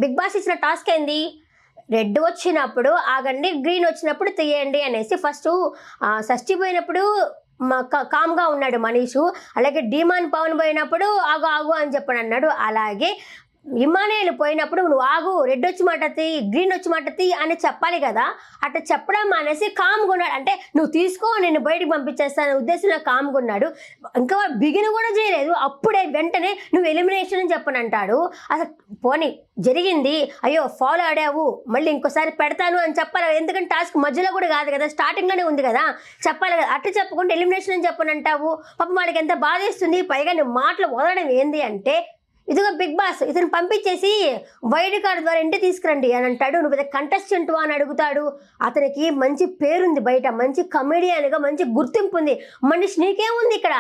Big boss ఇచ్చిన task ఏంది? Red వచ్చినప్పుడు ఆగండి, గ్రీన్ వచ్చినప్పుడు తీయండి అనేసి. ఫస్ట్ షష్ఠి పోయినప్పుడు కామ్గా ఉన్నాడు మనీషు. అలాగే డీమాన్ పవన్ పోయినప్పుడు ఆగు ఆగు అని చెప్పని అన్నాడు. అలాగే ఇమానుయేల్ పోయినప్పుడు నువ్వు ఆగు, రెడ్ వచ్చి మాట తీ, గ్రీన్ వచ్చి మాట తీ అని చెప్పాలి కదా. అట్లా చెప్పడం అనేసి కామ్గా ఉన్నాడు. అంటే నువ్వు తీసుకో, నేను బయటకు పంపించేస్తాను ఉద్దేశంలో కామ్గా ఉన్నాడు. ఇంకా బిగిన్ కూడా చేయలేదు, అప్పుడే వెంటనే నువ్వు ఎలిమినేషన్ అని చెప్పని అంటాడు. అసలు పోనీ జరిగింది, అయ్యో ఫాలో ఆడావు, మళ్ళీ ఇంకోసారి పెడతాను అని చెప్పాలి. ఎందుకంటే టాస్క్ మధ్యలో కూడా కాదు కదా, స్టార్టింగ్లోనే ఉంది కదా, చెప్పాలి కదా. అట్లా చెప్పకుండా ఎలిమినేషన్ అని చెప్పని అంటావు. పాపం వాడికి ఎంత బాధేస్తుంది. పైగా నీ మాటలు వదలడం ఏంది అంటే, ఇదిగో బిగ్ బాస్ ఇతను పంపించేసి వైల్డ్ కార్డ్ ద్వారా ఇంటి తీసుకురండి అని అంటాడు. నువ్వు పెద్ద కంటెస్టెంట్ అని అడుగుతాడు. అతనికి మంచి పేరుంది బయట, మంచి కమెడియన్గా మంచి గుర్తింపు ఉంది. మనిషి నీకేముంది ఇక్కడ?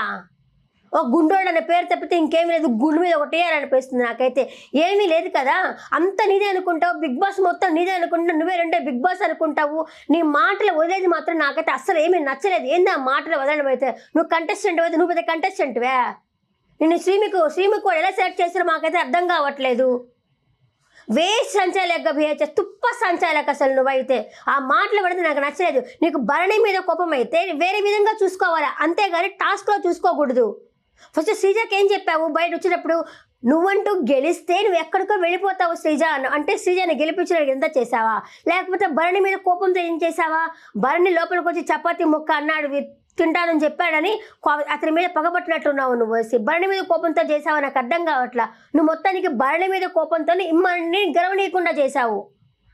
ఓ గుండోడు అనే పేరు తప్పితే ఇంకేమీ లేదు. గుండు మీద ఒకటేయాలనిపిస్తుంది నాకైతే. ఏమీ లేదు కదా, అంత నీదే అనుకుంటావు. బిగ్ బాస్ మొత్తం నీదే అనుకుంటావు. నువ్వే రెండే బిగ్ బాస్ అనుకుంటావు. నీ మాటలు వదిలేది మాత్రం నాకైతే అస్సలు ఏమీ నచ్చలేదు. ఏంది ఆ మాటలు వదలడం అయితే? నువ్వు కంటెస్టెంట్ అయితే నువ్వు పెద్ద కంటెస్టెంట్వే. నేను శ్రీమికు ఎలా సెలెక్ట్ చేస్తారో మాకైతే అర్థం కావట్లేదు. వేస్ట్ సంచాలక బిహేవ్ చేసి తుప్ప సంచాలక అసలు నువ్వైతే. ఆ మాటలు పడితే నాకు నచ్చలేదు. నీకు భరణి మీద కోపం అయితే వేరే విధంగా చూసుకోవాలి, అంతేగాని టాస్క్లో చూసుకోకూడదు. ఫస్ట్ శ్రీజకి ఏం చెప్పావు బయట వచ్చినప్పుడు? నువ్వంటూ గెలిస్తే నువ్వు ఎక్కడికో వెళ్ళిపోతావు శ్రీజ అంటే శ్రీజని గెలిపించడానికి ఎంత చేసావా? లేకపోతే భరణి మీద కోపంతో ఏం చేసావా? భరణి లోపలికి వచ్చి చపాతీ ముక్క అన్నాడు, తింటానని చెప్పాడని అతని మీద పగబట్టినట్టున్నావు నువ్వు. భరణి మీద కోపంతో చేసావు, నాకు అర్థం కావట్లా. నువ్వు మొత్తానికి భరణి మీద కోపంతో ఇమ్మని గెలవనీయకుండా చేశావు.